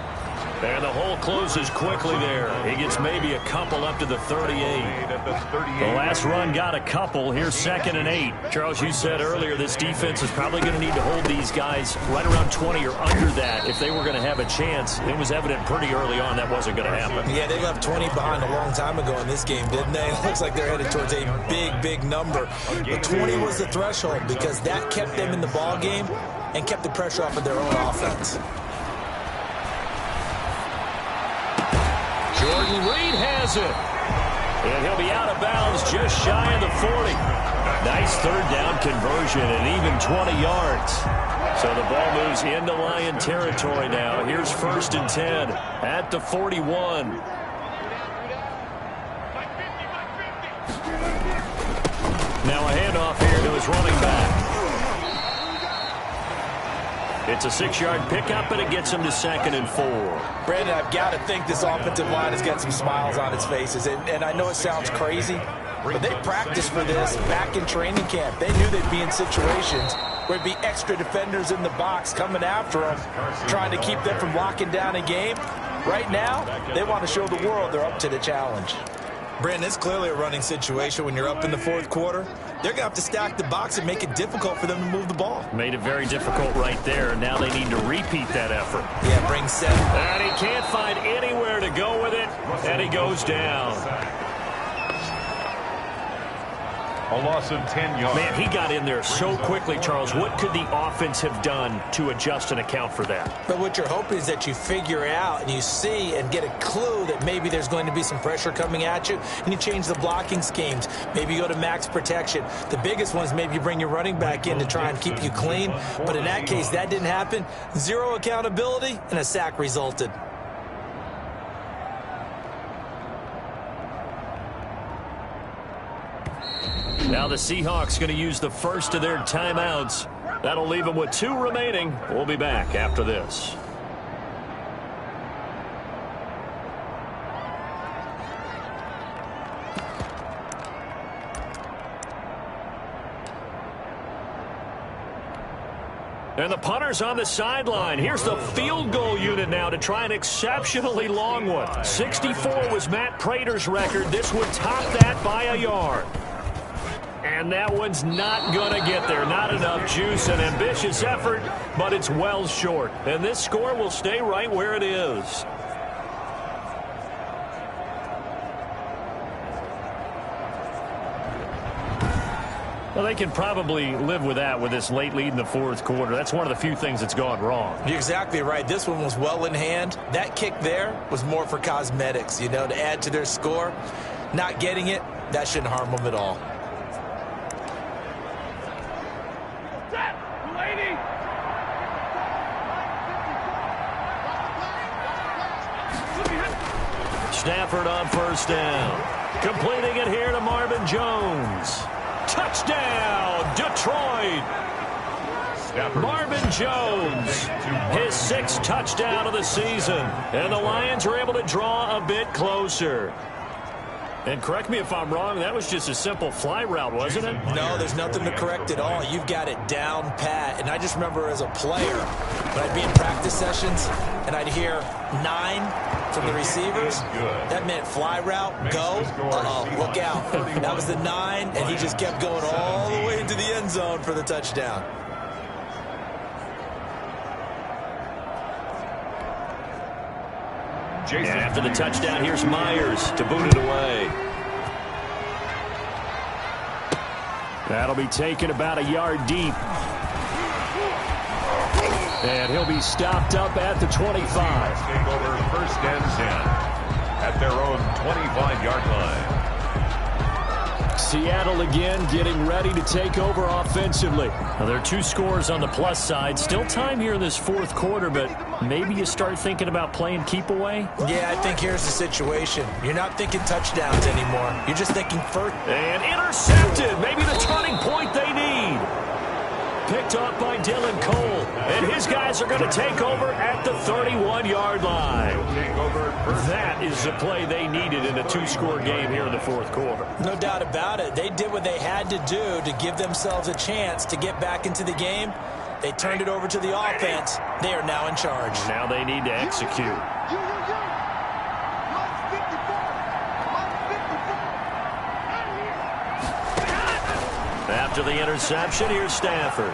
Speaker 2: And the hole closes quickly there. He gets maybe a couple up to the 38. The last run got a couple. Here's 2nd and 8. Charles, you said earlier this defense is probably going to need to hold these guys right around 20 or under that if they were going to have a chance. It was evident pretty early on that wasn't going to happen.
Speaker 3: Yeah, they left 20 behind a long time ago in this game, didn't they? It looks like they're headed towards a big, big number. But 20 was the threshold because that kept them in the ball game and kept the pressure off of their own offense.
Speaker 2: Jordan Reed has it. And he'll be out of bounds just shy of the 40. Nice 3rd down conversion and even 20 yards. So the ball moves into Lion territory now. Here's 1st and 10 at the 41. Now a handoff here to his running back. It's a 6-yard pickup, and it gets him to 2nd and 4.
Speaker 3: Brandon, I've got to think this offensive line has got some smiles on its faces. And I know it sounds crazy, but they practiced for this back in training camp. They knew they'd be in situations where there'd be extra defenders in the box coming after them, trying to keep them from locking down a game. Right now, they want to show the world they're up to the challenge. Brandon, it's clearly a running situation when you're up in the 4th quarter. They're going to have to stack the box and make it difficult for them to move the ball.
Speaker 2: Made it very difficult right there. Now they need to repeat that effort.
Speaker 3: Yeah, bring 7.
Speaker 2: And he can't find anywhere to go with it, and he goes down.
Speaker 1: A loss of 10 yards.
Speaker 2: Man, he got in there so quickly, Charles. What could the offense have done to adjust and account for that?
Speaker 3: But what you're hoping is that you figure out and you see and get a clue that maybe there's going to be some pressure coming at you, and you change the blocking schemes. Maybe you go to max protection. The biggest one is maybe you bring your running back in to try and keep you clean. But in that case, that didn't happen. 0 accountability, and a sack resulted.
Speaker 2: Now the Seahawks going to use the first of their timeouts. That'll leave them with 2 remaining. We'll be back after this. And the punter's on the sideline. Here's the field goal unit now to try an exceptionally long one. 64 was Matt Prater's record. This would top that by a yard. And that one's not going to get there. Not enough juice. An ambitious effort, but it's well short. And this score will stay right where it is. Well, they can probably live with that with this late lead in the fourth quarter. That's one of the few things that's gone wrong.
Speaker 3: You're exactly right. This one was well in hand. That kick there was more for cosmetics, you know, to add to their score. Not getting it, that shouldn't harm them at all.
Speaker 2: Stafford on first down. Completing it here to Marvin Jones. Touchdown, Detroit. Marvin Jones, his 6th touchdown of the season. And the Lions are able to draw a bit closer. And correct me if I'm wrong, that was just a simple fly route, wasn't it?
Speaker 3: No, there's nothing to correct at all. You've got it down pat. And I just remember as a player, when I'd be in practice sessions and I'd hear 9 from the receivers, that meant fly route, go, look out. That was the 9, and he just kept going all the way into the end zone for the touchdown.
Speaker 2: After the touchdown, here's Myers to boot it away. That'll be taken about a yard deep. And he'll be stopped up at the 25.
Speaker 1: Take over 1st and 10 at their own 25-yard line.
Speaker 2: Seattle again getting ready to take over offensively. Now, there are 2 scores on the plus side. Still time here in this fourth quarter, but maybe you start thinking about playing keep away?
Speaker 3: Yeah, I think here's the situation. You're not thinking touchdowns anymore. You're just thinking first.
Speaker 2: And intercepted. Maybe the turning point they need. Picked off by Dylan Cole. And his guys are going to take over at the 31-yard line. That is the play they needed in a 2-score game here in the fourth quarter.
Speaker 3: No doubt about it. They did what they had to do to give themselves a chance to get back into the game. They turned it over to the offense. They are now in charge.
Speaker 2: Now they need to execute. After the interception, here's Stafford.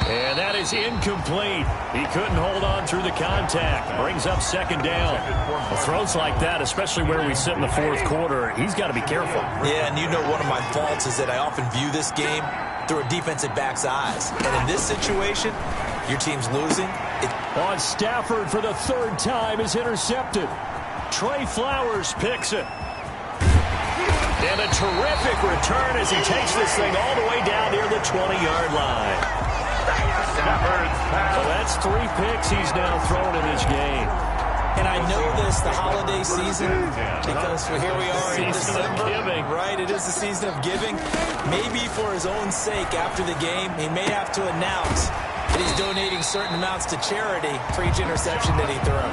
Speaker 2: And that is incomplete. He couldn't hold on through the contact. Brings up 2nd down. Well, throws like that, especially where we sit in the fourth quarter, he's got to be careful.
Speaker 3: Yeah, and you know one of my faults is that I often view this game through a defensive back's eyes. And in this situation, your team's losing.
Speaker 2: On Stafford for the 3rd time is intercepted. Trey Flowers picks it. And a terrific return as he takes this thing all the way down near the 20-yard line. So that's 3 picks he's now thrown in this game.
Speaker 3: And I know this, the holiday season, because here we are in December. Right, it is the season of giving. Maybe for his own sake after the game, he may have to announce that he's donating certain amounts to charity for each interception that he threw.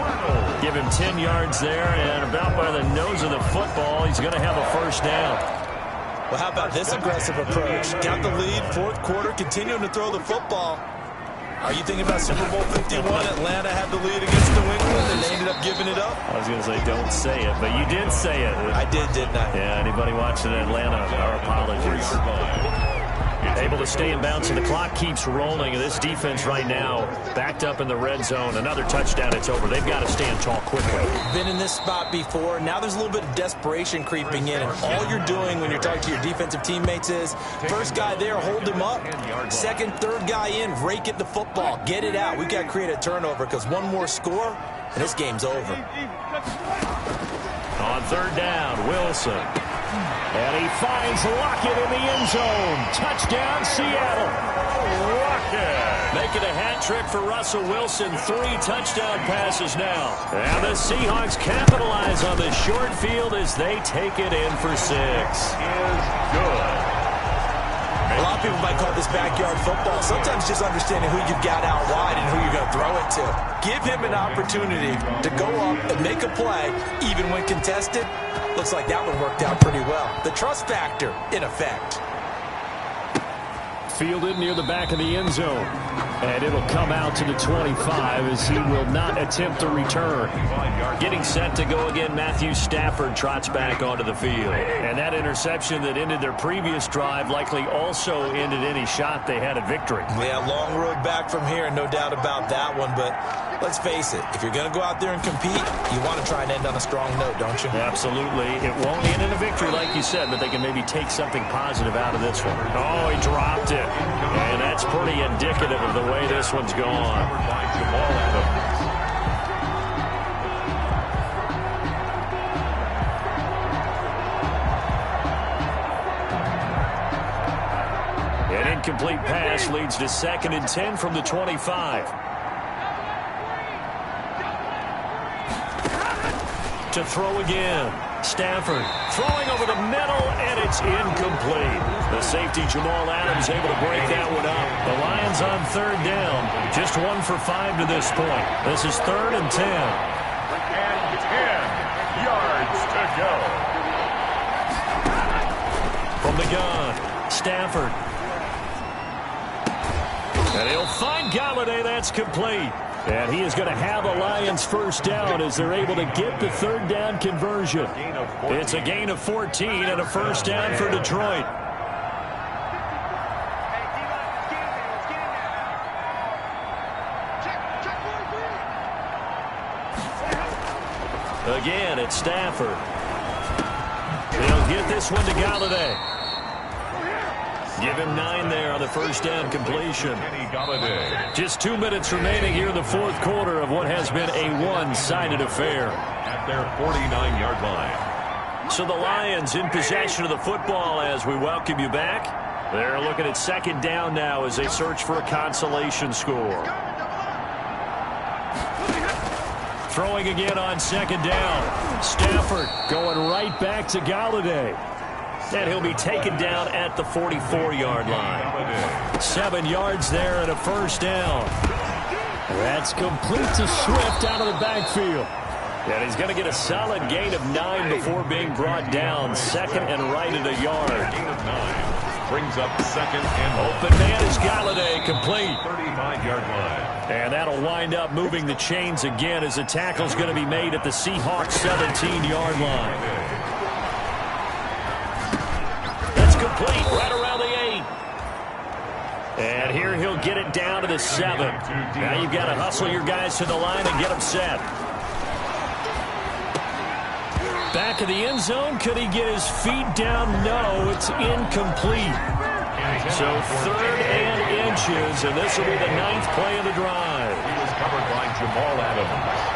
Speaker 2: Give him 10 yards there, and about by the nose of the football, he's going to have a 1st down.
Speaker 3: Well, how about this aggressive approach? Got the lead, fourth quarter, continuing to throw the football. Are you thinking about Super Bowl 51? Atlanta had the lead against New England, and they ended up giving it up?
Speaker 2: I was going to say, don't say it, but you did say it.
Speaker 3: I did, didn't I?
Speaker 2: Yeah, anybody watching Atlanta, our apologies. Able to stay in bounds, and the clock keeps rolling. And this defense right now backed up in the red zone. Another touchdown, it's over. They've got to stand tall quickly.
Speaker 3: Been in this spot before. Now there's a little bit of desperation creeping in. And all you're doing when you're talking to your defensive teammates is, first guy there, hold him up. Second, third guy in, rake at the football. Get it out. We've got to create a turnover because one more score, and this game's over.
Speaker 2: On 3rd down, Wilson. And he finds Lockett in the end zone. Touchdown, Seattle. Lockett making a hat trick for Russell Wilson. 3 touchdown passes now. And the Seahawks capitalize on the short field as they take it in for 6.
Speaker 1: Is good.
Speaker 3: A lot of people might call this backyard football. Sometimes just understanding who you've got out wide and who you're going to throw it to. Give him an opportunity to go up and make a play, even when contested. Looks like that one worked out pretty well. The trust factor, in effect.
Speaker 2: fielded near the back of the end zone. And it'll come out to the 25 as he will not attempt a return. Getting set to go again, Matthew Stafford trots back onto the field. And that interception that ended their previous drive likely also ended any shot they had at victory.
Speaker 3: Yeah, long road back from here, no doubt about that one. But let's face it, if you're going to go out there and compete, you want to try and end on a strong note, don't you?
Speaker 2: Absolutely. It won't end in a victory like you said, but they can maybe take something positive out of this one. Oh, he dropped it. And that's pretty indicative of the way this one's gone. An incomplete pass leads to 2nd and 10 from the 25. To throw again. Stafford throwing over the middle, and it's incomplete. The safety, Jamal Adams, able to break that one up. The Lions on 3rd down. Just 1 for 5 to this point. This is 3rd and 10.
Speaker 1: And 10 yards to go.
Speaker 2: From the gun, Stafford. And he'll find Galladay. That's complete. And he is going to have a Lions first down as they're able to get the 3rd down conversion. It's a gain of 14 and a first down for Detroit. Again, it's Stafford. He'll get this one to Galladay. Give him 9 there on the first down completion. Just 2 minutes remaining here in the 4th quarter of what has been a one-sided affair.
Speaker 1: At their 49-yard line.
Speaker 2: So the Lions in possession of the football as we welcome you back. They're looking at 2nd down now as they search for a consolation score. Throwing again on 2nd down. Stafford going right back to Galladay. And he'll be taken down at the 44-yard line. 7 yards there and a first down. That's complete to Swift out of the backfield. And he's going to get a solid gain of 9 before being brought down. 2nd and right at a yard.
Speaker 1: Gain of 9 brings up 2nd and
Speaker 2: open man is Galladay, complete.
Speaker 1: 35-yard line.
Speaker 2: And that'll wind up moving the chains again as the tackle's going to be made at the Seahawks 17-yard line. Complete right around the 8. And here he'll get it down to the 7. Now you've got to hustle your guys to the line and get them set. Back of the end zone. Could he get his feet down? No, it's incomplete. So 3rd and inches, and this will be the 9th play of the drive.
Speaker 1: He was covered by Jamal Adams.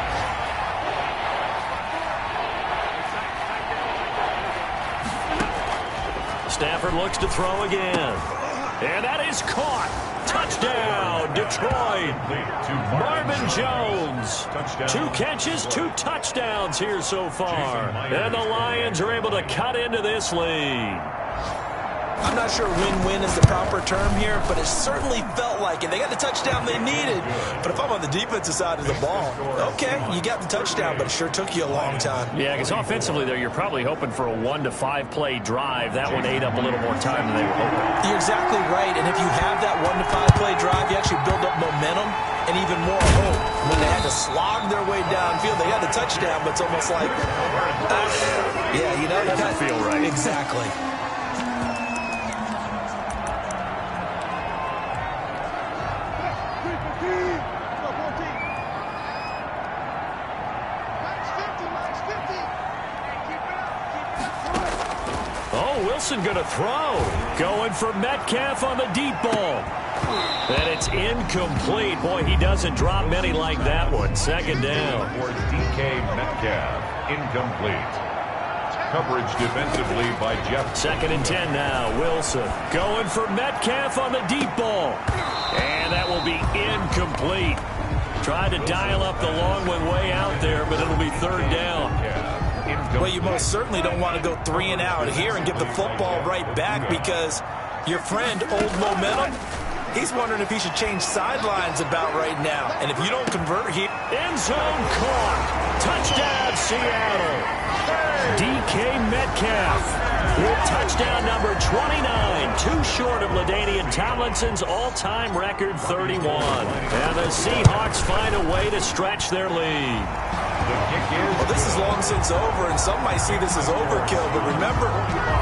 Speaker 2: Stafford looks to throw again. And that is caught. Touchdown, Detroit. Marvin Jones. 2 catches, 2 touchdowns here so far. And the Lions are able to cut into this lead.
Speaker 3: I'm not sure win-win is the proper term here, but it certainly felt like it. They got the touchdown they needed. But if I'm on the defensive side of the ball, okay, you got the touchdown, but it sure took you a long time.
Speaker 2: Yeah, because offensively there, you're probably hoping for a 1 to 5 play drive. That one ate up a little more time than they were hoping.
Speaker 3: You're exactly right, and if you have that 1 to 5 play drive, you actually build up momentum and even more hope. When they had to slog their way downfield, they had the touchdown, but it's almost like, yeah, you know,
Speaker 2: that doesn't feel right.
Speaker 3: Exactly.
Speaker 2: Wilson going to throw. Going for Metcalf on the deep ball. And it's incomplete. Boy, he doesn't drop many like that one. 2nd down.
Speaker 1: Towards DK Metcalf. Incomplete. Coverage defensively by Jeff.
Speaker 2: 2nd and 10 now. Wilson going for Metcalf on the deep ball. And that will be incomplete. Tried to dial up the long one way out there, but it'll be 3rd down.
Speaker 3: Well, you most certainly don't want to go 3 and out here and give the football right back because your friend, Old Momentum, he's wondering if he should change sidelines about right now. And if you don't convert here...
Speaker 2: End zone caught. Touchdown, Seattle. DK Metcalf with touchdown number 29, too short of LaDainian Tomlinson's all-time record 31. And the Seahawks find a way to stretch their lead.
Speaker 3: Well, this is long since over, and some might see this as overkill. But remember,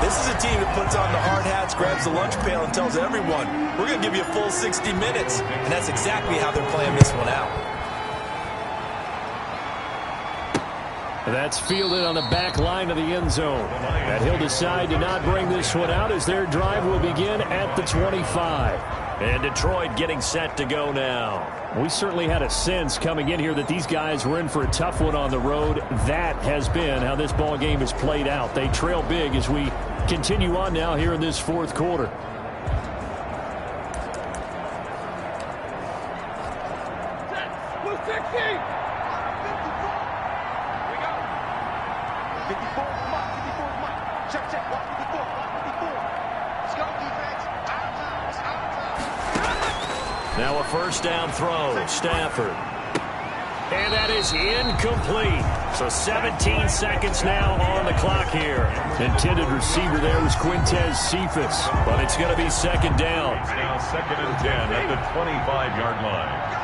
Speaker 3: this is a team that puts on the hard hats, grabs the lunch pail, and tells everyone, we're going to give you a full 60 minutes. And that's exactly how they're playing this one out.
Speaker 2: That's fielded on the back line of the end zone. And he'll decide to not bring this one out as their drive will begin at the 25. And Detroit getting set to go now. We certainly had a sense coming in here that these guys were in for a tough one on the road. That has been how this ball game has played out. They trail big as we continue on now here in this fourth quarter. Now a first down throw, Stafford. And that is incomplete. So 17 seconds now on the clock here. Intended receiver there was Quintez Cephas, but it's going to be second down.
Speaker 1: It's now 2nd and 10 at the 25-yard line.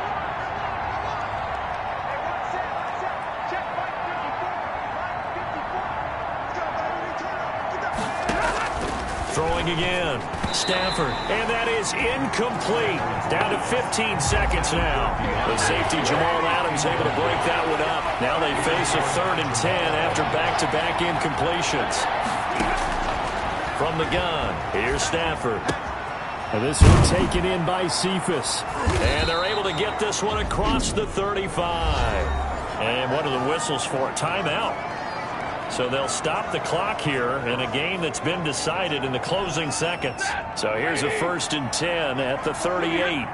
Speaker 2: Throwing again, Stafford, and that is incomplete. Down to 15 seconds now. The safety Jamal Adams able to break that one up. Now they face a 3rd and 10 after back-to-back incompletions. From the gun, here's Stafford. And this one taken in by Cephas. And they're able to get this one across the 35. And what are the whistles for? Timeout. So they'll stop the clock here in a game that's been decided in the closing seconds. So here's a 1st and 10 at the 38.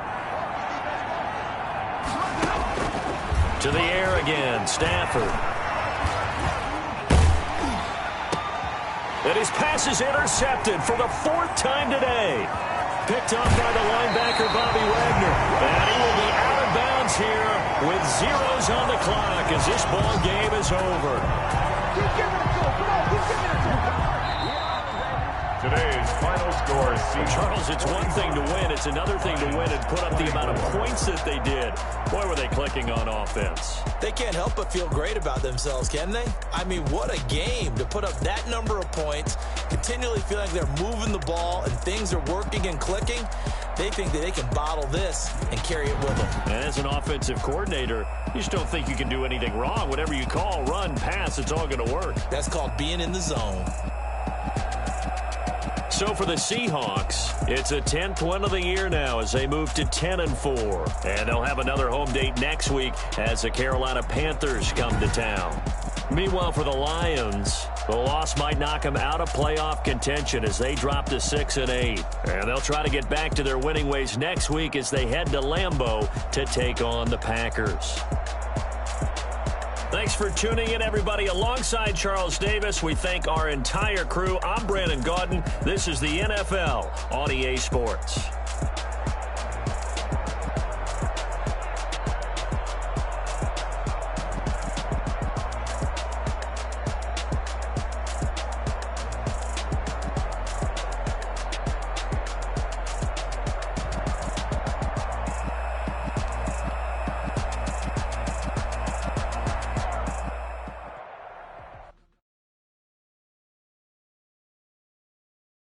Speaker 2: To the air again, Stafford. And his pass is intercepted for the 4th time today. Picked off by the linebacker, Bobby Wagner. And he will be out of bounds here with zeros on the clock as this ball game is over.
Speaker 1: Today's final score,
Speaker 2: Charles, it's one thing to win. It's another thing to win and put up the amount of points that they did. Boy, were they clicking on offense.
Speaker 3: They can't help but feel great about themselves, can they? I mean, what a game to put up that number of points, continually feel like they're moving the ball and things are working and clicking. They think that they can bottle this and carry it with them.
Speaker 2: And as an offensive coordinator, you just don't think you can do anything wrong. Whatever you call, run, pass, it's all going to work.
Speaker 3: That's called being in the zone.
Speaker 2: So for the Seahawks, it's a 10th win of the year now as they move to 10-4. And they'll have another home date next week as the Carolina Panthers come to town. Meanwhile, for the Lions, the loss might knock them out of playoff contention as they drop to 6-8. And they'll try to get back to their winning ways next week as they head to Lambeau to take on the Packers. Thanks for tuning in, everybody. Alongside Charles Davis, we thank our entire crew. I'm Brandon Gaudin. This is the NFL on EA Sports.